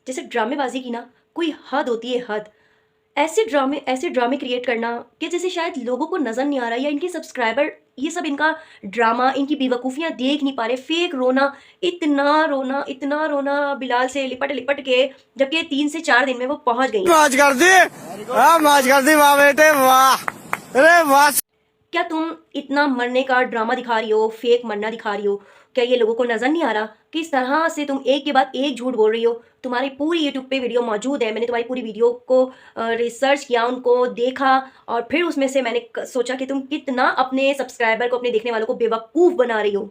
जैसे ड्रामेबाजी की ना कोई हद होती है, हद। ऐसे ड्रामे क्रिएट करना कि जैसे शायद लोगों को नज़र नहीं आ रहा, या इनके सब्सक्राइबर ये सब इनका ड्रामा, इनकी बेवकूफ़ियाँ देख नहीं पा रहे। फेक रोना, इतना रोना बिलाल से लिपट-लिपट के, जबकि 3 से 4 दिन में वो पहुँच गई हैं। मौज कर दी। हाँ, मौज कर दी, वाह बेटे वाह। अरे वाह। क्या तुम इतना मरने का ड्रामा दिखा रही हो, फेक मरना दिखा रही हो? क्या ये लोगों को नज़र नहीं आ रहा? किस तरह से तुम एक के बाद एक झूठ बोल रही हो? तुम्हारी पूरी यूट्यूब पे वीडियो मौजूद है। मैंने तुम्हारी पूरी वीडियो को रिसर्च किया, उनको देखा, और फिर उसमें से मैंने सोचा कि तुम कितना अपने सब्सक्राइबर को, अपने देखने वालों को बेवकूफ़ बना रही हो।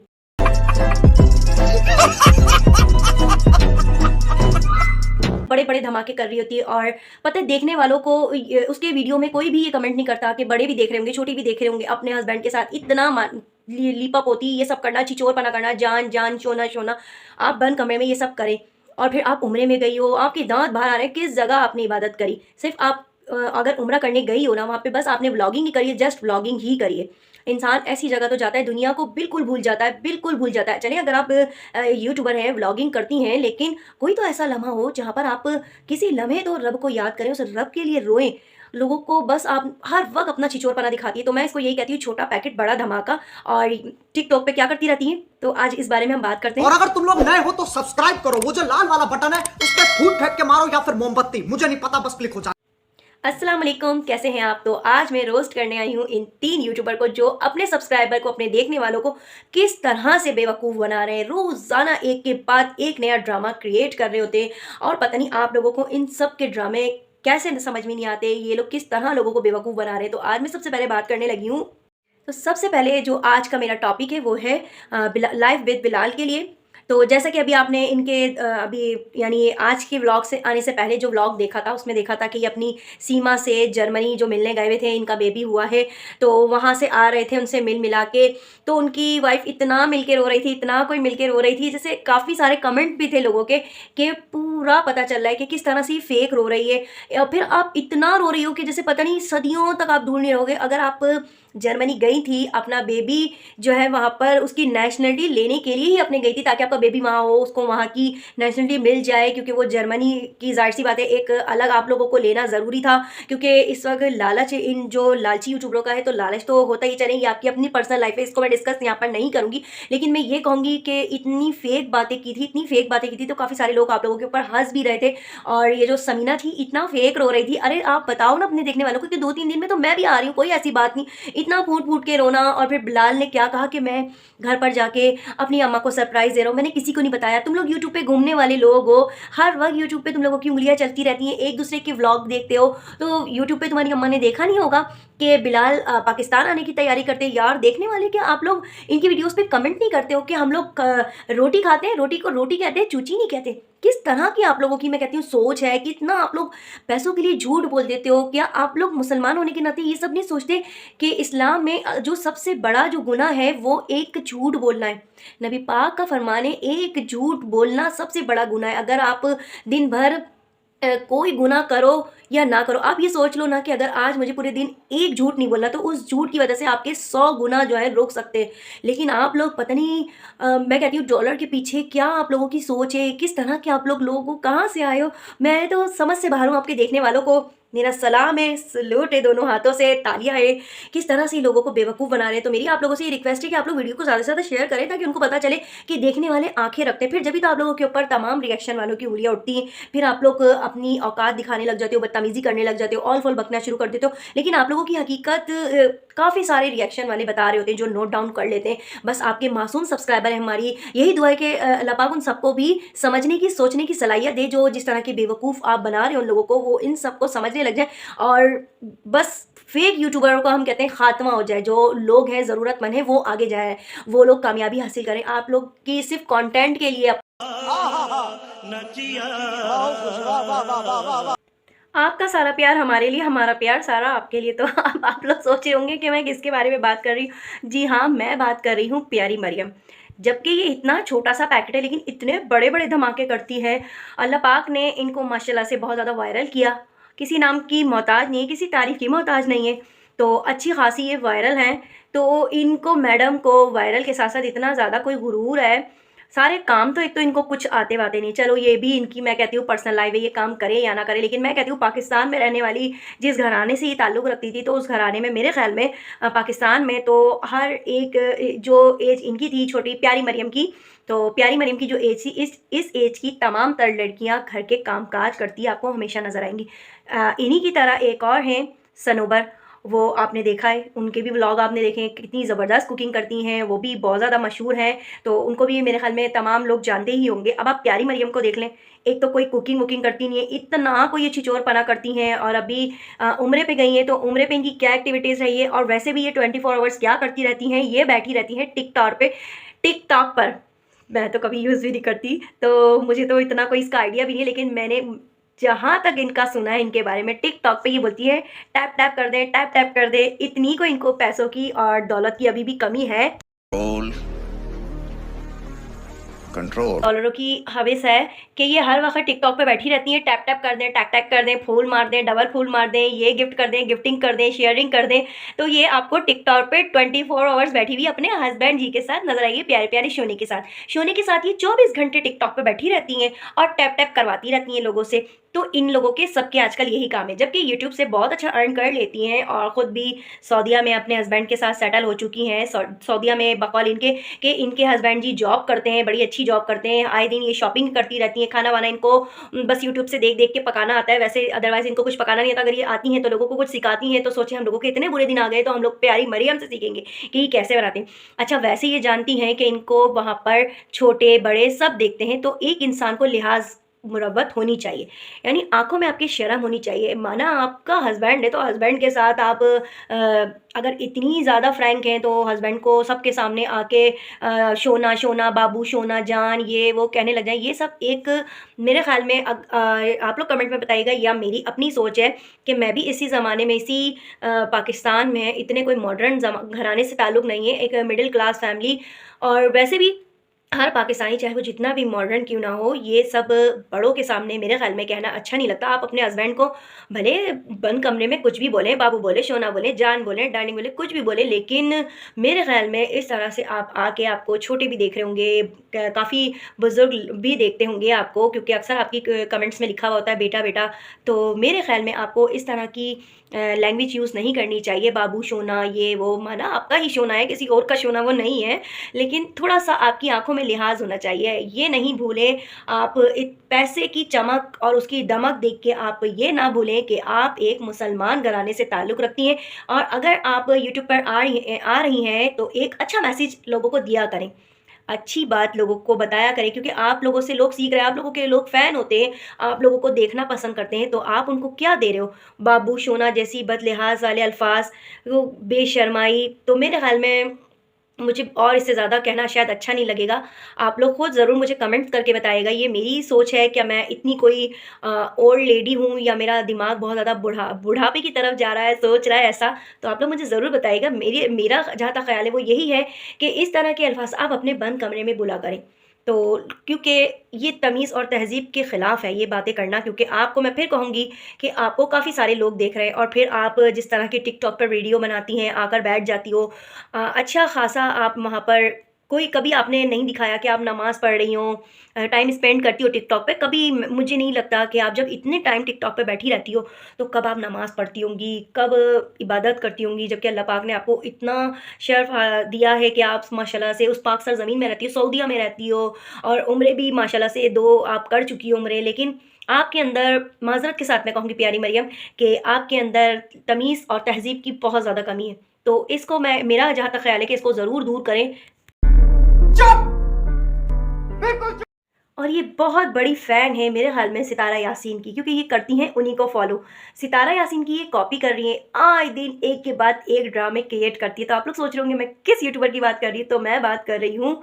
बड़े-बड़े धमाके कर रही होती है, और पता है देखने वालों को उसके वीडियो में कोई भी ये कमेंट नहीं करता कि बड़े भी देख रहे होंगे, छोटे भी देख रहे होंगे, अपने हस्बैंड के साथ इतना लीप अप होती, ये सब करना, छिछोरपना करना, जान, शोना। आप बंद कमरे में ये सब करें, और फिर आप उम्रे में गई हो, आपके दाँत बाहर आ रहे हैं, किस जगह आपने इबादत करी? सिर्फ़ आप अगर उम्रा करने गई हो ना, वहाँ पे बस आपने व्लॉगिंग ही करी है, जस्ट व्लॉगिंग ही करी है। इंसान ऐसी जगह तो जाता है, दुनिया को बिल्कुल भूल जाता है, बिल्कुल भूल जाता है। चलिए, अगर आप यूट्यूबर हैं, व्लॉगिंग करती हैं, लेकिन कोई तो ऐसा लम्हा हो जहाँ पर आप किसी लम्हे तो रब को याद करें, उस रब के लिए रोएँ। लोगों को बस आप हर वक़्त अपना छिछोरपना दिखाती हैं, तो मैं इसको यही कहती हूँ, छोटा पैकेट बड़ा धमाका। और टिकटॉक पे क्या करती रहती हैं? तो आज इस बारे में हम बात करते हैं। और अगर तुम लोग नए हो तो सब्सक्राइब करो, वो जो लाल वाला बटन है उस पर फूट फेंक के मारो या फिर मोमबत्ती, मुझे नहीं पता, बस क्लिक हो जाए। अस्सलाम वालेकुम, कैसे हैं आप? तो आज मैं रोस्ट करने आई हूँ इन 3 यूट्यूबर को, जो अपने सब्सक्राइबर को, अपने देखने वालों को किस तरह से बेवकूफ़ बना रहे हैं। रोज़ाना एक के बाद एक नया ड्रामा क्रिएट कर रहे होते हैं, और पता नहीं आप लोगों को इन सब के ड्रामे कैसे समझ में नहीं आते, ये लोग किस तरह लोगों को बेवकूफ़ बना रहे हैं। तो आज मैं सबसे पहले बात करने लगी हूँ। तो सबसे पहले जो आज का मेरा टॉपिक है वो है लाइव विद बिलाल के लिए। तो जैसा कि अभी आपने इनके अभी यानी आज के व्लॉग से आने से पहले जो व्लॉग देखा था, उसमें देखा था कि ये अपनी सीमा से जर्मनी जो मिलने गए हुए थे, इनका बेबी हुआ है, तो वहाँ से आ रहे थे उनसे मिल मिला के। तो उनकी वाइफ इतना मिल के रो रही थी, इतना कोई मिल के रो रही थी, जैसे काफ़ी सारे कमेंट भी थे लोगों के, कि पूरा पता चल रहा है कि किस तरह से ये फेक रो रही है, या फिर आप इतना रो रही हो कि जैसे पता नहीं सदियों तक आप दूर नहीं रहोगे। अगर आप जर्मनी गई थी, अपना बेबी जो है वहाँ पर उसकी नेशनलिटी लेने के लिए ही अपने गई थी, ताकि आपका बेबी वहाँ हो, उसको वहाँ की नेशनलिटी मिल जाए, क्योंकि वो जर्मनी की ज़ाहिर-सी बात है एक अलग आप लोगों को लेना ज़रूरी था, क्योंकि इस वक़्त लालच इन जो लालची यूट्यूबरों का है, तो लालच तो होता ही। चलें, ये आपकी अपनी पर्सनल लाइफ़ है, इसको मैं डिस्कस यहाँ पर नहीं करूँगी। लेकिन मैं ये कहूँगी कि इतनी फ़ेक बातें की थी, इतनी फ़ेक बातें की थी, तो काफ़ी सारे लोग आप लोगों के ऊपर हँस भी रहे थे। और ये जो समीना थी, इतना फ़ेक रो रही थी। अरे आप बताओ ना अपने देखने वालों को कि 2-3 दिन में तो मैं भी आ रही हूँ, कोई ऐसी बात नहीं। इतना फूट-फूट के रोना, और फिर बिलाल ने क्या कहा कि मैं घर पर जाके अपनी अम्मा को सरप्राइज़ दे रहा हूँ, मैंने किसी को नहीं बताया। तुम लोग यूट्यूब पे घूमने वाले लोग हो, हर वक़्त यूट्यूब पे तुम लोगों की उँगलियाँ चलती रहती हैं, एक-दूसरे के व्लॉग देखते हो, तो यूट्यूब पे तुम्हारी अम्मा ने देखा नहीं होगा कि बिलाल पाकिस्तान आने की तैयारी करते हैं। यार देखने वाले, क्या आप लोग इनकी वीडियोज़ पे कमेंट नहीं करते हो कि हम लोग रोटी खाते हैं, रोटी को रोटी कहते हैं, चूची नहीं कहते? किस तरह की आप लोगों की, मैं कहती हूँ, सोच है, कितना आप लोग पैसों के लिए झूठ बोल देते हो। क्या आप लोग मुसलमान होने के नाते ये सब नहीं सोचते कि इस्लाम में जो सबसे बड़ा जो गुनाह है वो एक झूठ बोलना है। नबी पाक का फरमान है, एक झूठ बोलना सबसे बड़ा गुनाह है। अगर आप दिन भर कोई गुनाह करो या ना करो, आप ये सोच लो ना कि अगर आज मुझे पूरे दिन एक झूठ नहीं बोलना, तो उस झूठ की वजह से आपके 100 गुना जो है रोक सकते हैं। लेकिन आप लोग पता नहीं, मैं कहती हूँ डॉलर के पीछे क्या आप लोगों की सोच है, किस तरह के आप लोग कहाँ से आए हो, मैं तो समझ से बाहर हूँ। आपके देखने वालों को मेरा सलाम है, सलूट है, दोनों हाथों से तालियां है, किस तरह से लोगों को बेवकूफ़ बना रहे हैं। तो मेरी आप लोगों से ये रिक्वेस्ट है कि आप लोग वीडियो को ज़्यादा से ज़्यादा शेयर करें, ताकि उनको पता चले कि देखने वाले आंखें रखते हैं। फिर जब भी तो आप लोगों के ऊपर तमाम रिएक्शन वालों की उंगलियां उठती हैं, फिर आप लोग अपनी औकात दिखाने लग जाते हो, बदतमीज़ी करने लग जाते हो, ऑल फॉल बकना शुरू कर देते हो। लेकिन आप लोगों की हकीकत काफ़ी सारे रिएक्शन वाले बता रहे होते हैं, जो नोट डाउन कर लेते हैं। बस आपके मासूम सब्सक्राइबर हैं, हमारी यही दुआ है कि अल्लाह पाक उन सबको भी समझने की, सोचने की सलाहियत दे, जो जिस तरह के बेवकूफ़ आप बना रहे हो उन लोगों को, वो इन सबको समझने लग जाए, और बस फेक यूट्यूबरों को हम कहते हैं खात्मा हो जाए। जो लोग हैं ज़रूरतमंद हैं, वो आगे जाए, वो लोग कामयाबी हासिल करें। आप लोग की सिर्फ कंटेंट के लिए आपका सारा प्यार हमारे लिए, हमारा प्यार सारा आपके लिए। तो आप लोग सोच रहे होंगे कि मैं किसके बारे में बात कर रही हूँ। जी हाँ, मैं बात कर रही हूँ प्यारी मरियम। जबकि ये इतना छोटा सा पैकेट है, लेकिन इतने बड़े बड़े धमाके करती है। अल्लाह पाक ने इनको माशाल्लाह से बहुत ज़्यादा वायरल किया। किसी नाम की मोहताज नहीं है, किसी तारीफ़ की मोहताज नहीं है, तो अच्छी खासी ये वायरल हैं। तो इनको, मैडम को वायरल के साथ साथ इतना ज़्यादा कोई गुरूर है, सारे काम तो एक तो इनको कुछ आते वाते नहीं, चलो ये भी इनकी मैं कहती हूँ पर्सनल लाइफ है, ये काम करे या ना करे, लेकिन मैं कहती हूँ पाकिस्तान में रहने वाली जिस घराने से ये ताल्लुक़ रखती थी, तो उस घराने में मेरे ख़्याल में पाकिस्तान में तो हर एक जो एज इनकी थी छोटी प्यारी मरियम की, तो प्यारी मरियम की जो एज थी इस एज की तमाम तर लड़कियां घर के कामकाज करती आपको हमेशा नज़र आएंगी। इन्हीं की तरह एक और हैं सनोबर, वो आपने देखा है, उनके भी व्लॉग आपने देखे हैं, कितनी ज़बरदस्त कुकिंग करती हैं, वो भी बहुत ज़्यादा मशहूर हैं, तो उनको भी मेरे ख्याल में तमाम लोग जानते ही होंगे। अब आप प्यारी मरियम को देख लें, एक तो कोई कुकिंग वुकिंग करती नहीं है, इतना कोई ये छिचोरपना करती हैं, और अभी उम्रे पे गई हैं, तो उम्रे पे इनकी क्या एक्टिविटीज़ रही है, और वैसे भी ये 24 आवर्स क्या करती रहती हैं, ये बैठी रहती हैं टिकटॉक पर। मैं तो कभी यूज़ भी नहीं करती, तो मुझे तो इतना कोई इसका आइडिया भी नहीं है, लेकिन मैंने जहाँ तक इनका सुना है इनके बारे में, टिकटॉक पे ये बोलती है टैप टैप कर दें, टैप टैप कर दें, इतनी को इनको पैसों की और दौलत की अभी भी कमी है, कंट्रोल डॉलरों की हविस है कि ये हर वक्त टिकटॉक पे बैठी रहती हैं, टैप टैप कर दें, टैक टैक कर दें, फूल मार दें, डबल फूल मार दें, ये गिफ्ट कर दें, गिफ्टिंग कर दें, शेयरिंग कर दें। तो ये आपको टिकटॉक पे 24 आवर्स बैठी हुई अपने हस्बैंड जी के साथ नजर आएगी, प्यारे प्यारे शोने के साथ। शोने के साथ ये 24 घंटे टिकटॉक पे बैठी रहती हैं और टैप टैप करवाती रहती हैं लोगों से। तो इन लोगों के सबके आजकल यही काम है, जबकि यूट्यूब से बहुत अच्छा अर्न कर लेती हैं और ख़ुद भी सऊदीया में अपने हस्बैंड के साथ सेटल हो चुकी हैं। सऊदीया में बकौल इनके कि इनके हस्बैंड जी जॉब करते हैं, बड़ी अच्छी जॉब करते हैं, आए दिन ये शॉपिंग करती रहती हैं, खाना वाना इनको बस यूट्यूब से देख देख के पकाना आता है, वैसे अदरवाइज़ इनको कुछ पकाना नहीं आता। अगर ये आती हैं तो लोगों को कुछ सिखाती हैं, तो सोचे हम लोगों के इतने बुरे दिन आ गए तो हम लोग प्यारी मरियम से सीखेंगे कि ये कैसे बनाते हैं। अच्छा, वैसे ये जानती हैं कि इनको वहाँ पर छोटे बड़े सब देखते हैं, तो एक इंसान को लिहाज मुरव्वत होनी चाहिए, यानी आंखों में आपकी शर्म होनी चाहिए। माना आपका हस्बैंड है तो हस्बैंड के साथ आप अगर इतनी ज़्यादा फ्रैंक हैं तो हस्बैंड को सबके सामने आके शोना शोना बाबू शोना जान ये वो कहने लग जाए, ये सब एक मेरे ख्याल में आप लोग कमेंट में बताइएगा या मेरी अपनी सोच है कि मैं भी इसी ज़माने में इसी पाकिस्तान में इतने कोई मॉडर्न घराने से ताल्लुक़ नहीं है, एक मिडिल क्लास फैमिली। और वैसे भी हर पाकिस्तानी चाहे वो जितना भी मॉडर्न क्यों ना हो, ये सब बड़ों के सामने मेरे ख्याल में कहना अच्छा नहीं लगता। आप अपने हस्बैंड को भले बंद कमरे में कुछ भी बोलें, बाबू बोले, शोना बोले, जान बोले, डार्लिंग बोले, कुछ भी बोले, लेकिन मेरे ख्याल में इस तरह से आप आके आपको छोटे भी देख रहे होंगे, काफ़ी बुज़ुर्ग भी देखते होंगे आपको, क्योंकि अक्सर आपकी कमेंट्स में लिखा हुआ होता है बेटा बेटा। तो मेरे ख्याल में आपको इस तरह की लैंग्वेज यूज़ नहीं करनी चाहिए, बाबू शोना ये वो। माना आपका ही शोना है, किसी और का शोना वो नहीं है, लेकिन थोड़ा सा आपकी आंखों में लिहाज होना चाहिए। ये नहीं भूलें आप पैसे की चमक और उसकी दमक देख के आप ये ना भूलें कि आप एक मुसलमान घराने से ताल्लुक़ रखती हैं, और अगर आप यूट्यूब पर आ रही हैं तो एक अच्छा मैसेज लोगों को दिया करें, अच्छी बात लोगों को बताया करें, क्योंकि आप लोगों से लोग सीख रहे हैं, आप लोगों के लोग फ़ैन होते हैं, आप लोगों को देखना पसंद करते हैं, तो आप उनको क्या दे रहे हो? बाबू शोना जैसी बदलिहाज वाले अल्फाज, वो बेशर्माई, तो मेरे ख़्याल में मुझे और इससे ज़्यादा कहना शायद अच्छा नहीं लगेगा। आप लोग खुद ज़रूर मुझे कमेंट करके बताइएगा, ये मेरी सोच है, क्या मैं इतनी कोई ओल्ड लेडी हूँ या मेरा दिमाग बहुत ज़्यादा बुढ़ापे की तरफ जा रहा है, सोच रहा है ऐसा? तो आप लोग मुझे ज़रूर बताइएगा। मेरा जहाँ तक ख़्याल है वो यही है कि इस तरह के अल्फाज आप अपने बंद कमरे में बोला करें, तो क्योंकि ये तमीज़ और तहज़ीब के ख़िलाफ़ है ये बातें करना। क्योंकि आपको मैं फिर कहूँगी कि आपको काफ़ी सारे लोग देख रहे हैं, और फिर आप जिस तरह की टिकटॉक पर वीडियो बनाती हैं, आकर बैठ जाती हो, अच्छा ख़ासा आप वहाँ पर कोई कभी आपने नहीं दिखाया कि आप नमाज़ पढ़ रही हो, टाइम स्पेंड करती हो टिकटॉक पे। कभी मुझे नहीं लगता कि आप जब इतने टाइम टिकटॉक पे बैठी रहती हो तो कब आप नमाज़ पढ़ती होंगी, कब इबादत करती होंगी, जबकि अल्लाह पाक ने आपको इतना शर्फ दिया है कि आप माशाल्लाह से उस पाक सरज़मीन में रहती हो, सऊदीया में रहती हो, और उम्रे भी माशाल्लाह से 2 आप कर चुकी हो उम्रे। लेकिन आपके अंदर, माज़रत के साथ मैं कहूँगी प्यारी मरियम, कि आपके अंदर तमीज़ और तहज़ीब की बहुत ज़्यादा कमी है। तो इसको मेरा जहाँ तक ख़्याल है कि इसको ज़रूर दूर करें। और ये बहुत बड़ी फ़ैन है मेरे ख़्याल में सितारा यासीन की, क्योंकि ये करती हैं उन्हीं को फॉलो। सितारा यासीन की ये कॉपी कर रही हैं, आए दिन एक के बाद एक ड्रामे क्रिएट करती है। तो आप लोग सोच रहे होंगे मैं किस यूट्यूबर की बात कर रही हूँ, तो मैं बात कर रही हूँ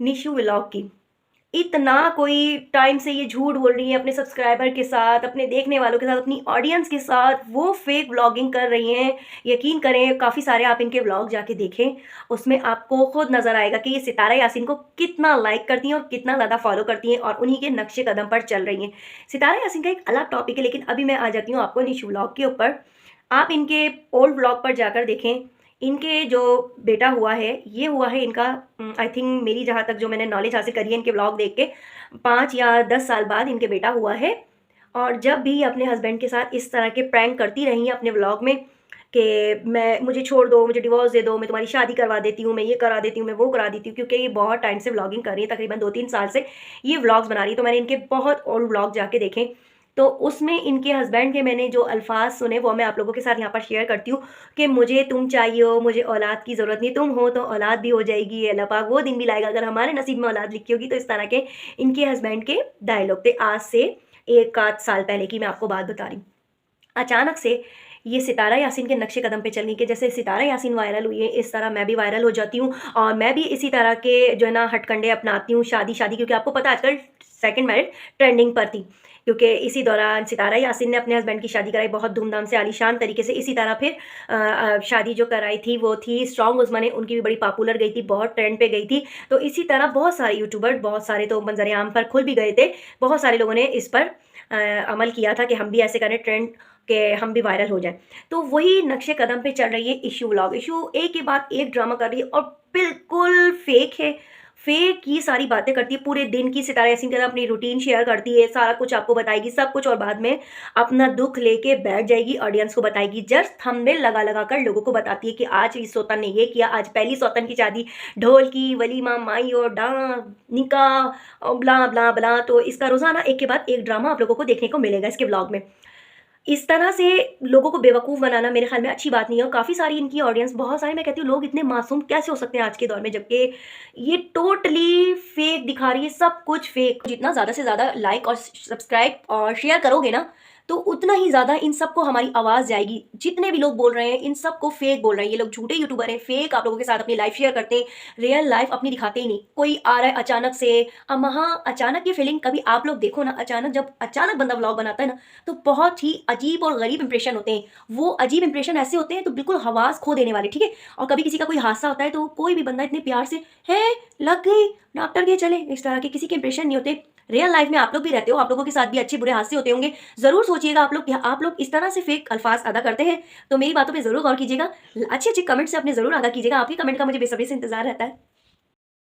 निशु व्लॉग की। इतना कोई टाइम से ये झूठ बोल रही है अपने सब्सक्राइबर के साथ, अपने देखने वालों के साथ, अपनी ऑडियंस के साथ, वो फेक व्लॉगिंग कर रही हैं। यकीन करें, काफ़ी सारे आप इनके व्लॉग जाके देखें, उसमें आपको खुद नज़र आएगा कि ये सितारा यासीन को कितना लाइक करती हैं और कितना ज़्यादा फॉलो करती हैं और उन्हीं के नक्शे कदम पर चल रही हैं। सितारा यासीन का एक अलग टॉपिक है, लेकिन अभी मैं आ जाती हूँ आपको निशु व्लॉग के ऊपर। आप इनके ओल्ड व्लॉग पर जाकर देखें, इनके जो बेटा हुआ है ये हुआ है इनका आई थिंक मेरी जहाँ तक जो मैंने नॉलेज हासिल करी है इनके व्लॉग देख के 5 या 10 साल बाद इनके बेटा हुआ है। और जब भी अपने हस्बैंड के साथ इस तरह के प्रैंक करती रही हैं अपने व्लॉग में कि मैं मुझे छोड़ दो, मुझे डिवोर्स दे दो, मैं तुम्हारी शादी करवा देती हूँ, मैं ये करा देती हूँ, मैं वो करा देती हूँ, क्योंकि ये बहुत टाइम से व्लॉगिंग कर रही है, तकरीबन 2-3 साल से ये व्लॉग्स बना रही है। तो मैंने इनके बहुत ओल्ड व्लॉग जाके देखें तो उसमें इनके हस्बैंड के मैंने जो अल्फाज सुने वो मैं आप लोगों के साथ यहाँ पर शेयर करती हूँ कि मुझे तुम चाहिए हो, मुझे औलाद की ज़रूरत नहीं, तुम हो तो औलाद भी हो जाएगी, अल्लाह पाक वो दिन भी लाएगा अगर हमारे नसीब में औलाद लिखी होगी। तो इस तरह के इनके हस्बैंड के डायलॉग थे आज से 1 आध साल पहले की मैं आपको बात बता रही हूँ। अचानक से ये सितारा यासीन के नक्शे कदम पे चलने के जैसे सितारा यासीन वायरल हुई है इस तरह मैं भी वायरल हो जाती हूँ और मैं भी इसी तरह के जो है ना हटकंडे अपनाती हूँ। शादी क्योंकि आपको पता है आजकल सेकंड मैरिज ट्रेंडिंग पर थी, क्योंकि इसी दौरान सितारा यासीन ने अपने हस्बैंड की शादी कराई बहुत धूमधाम से आलीशान तरीके से। इसी तरह फिर शादी जो कराई थी वो थी स्ट्रॉन्ग उज़्मा ने, उनकी भी बड़ी पॉपुलर गई थी, बहुत ट्रेंड पे गई थी। तो इसी तरह बहुत सारे यूट्यूबर, बहुत सारे तो मंजर आम पर खुल भी गए थे, बहुत सारे लोगों ने इस पर अमल किया था कि हम भी ऐसे करें ट्रेंड कि हम भी वायरल हो जाए। तो वही नक्शे कदम पे चल रही है इशू व्लॉग। इशू एक के बाद एक ड्रामा कर रही है और बिल्कुल फेक है, फेक ये सारी बातें करती है पूरे दिन की। सितारा यासीन के साथ अपनी रूटीन शेयर करती है, सारा कुछ आपको बताएगी सब कुछ, और बाद में अपना दुख लेके बैठ जाएगी, ऑडियंस को बताएगी, जस्ट थंबनेल लगा लगा कर लोगों को बताती है कि आज इस सौतन ने ये किया, आज पहली सौतन की शादी, ढोल की वलीमा, माई और डांस, निकाह, ब्ला ब्ला ब्ला। तो इसका रोजाना एक के बाद एक ड्रामा आप लोगों को देखने को मिलेगा इसके ब्लॉग में। इस तरह से लोगों को बेवकूफ़ बनाना मेरे ख्याल में अच्छी बात नहीं है। और काफ़ी सारी इनकी ऑडियंस, बहुत सारे, मैं कहती हूँ लोग इतने मासूम कैसे हो सकते हैं आज के दौर में, जबकि ये टोटली फेक दिखा रही है, सब कुछ फेक। जितना ज़्यादा से ज़्यादा लाइक और सब्सक्राइब और शेयर करोगे ना तो उतना ही ज़्यादा इन सबको हमारी आवाज़ जाएगी। जितने भी लोग बोल रहे हैं इन सबको फेक बोल रहे हैं, ये लोग झूठे यूट्यूबर हैं, फेक आप लोगों के साथ अपनी लाइफ शेयर करते हैं, रियल लाइफ अपनी दिखाते ही नहीं। कोई आ रहा है अचानक से, अब हाँ अचानक की फीलिंग कभी आप लोग देखो ना, अचानक जब अचानक बंदा व्लॉग बनाता है ना तो बहुत ही अजीब और गरीब इंप्रेशन होते हैं। वो अजीब इंप्रेशन ऐसे होते हैं तो बिल्कुल हवास खो देने वाले, ठीक है। और कभी किसी का कोई हादसा होता है तो कोई भी बंदा इतने प्यार से है लग गई डॉक्टर के चले, इस तरह के किसी के इंप्रेशन नहीं होते। रियल लाइफ में आप लोग भी रहते हो, आप लोगों के साथ भी अच्छे बुरे हादसे होते होंगे। ज़रूर सोचिएगा आप लोग इस तरह से फेक अल्फाज अदा करते हैं तो मेरी बातों पे ज़रूर गौर कीजिएगा। अच्छे अच्छे कमेंट से अपने ज़रूर आगाह कीजिएगा, आपके कमेंट का मुझे बेसब्री से इंतजार रहता है।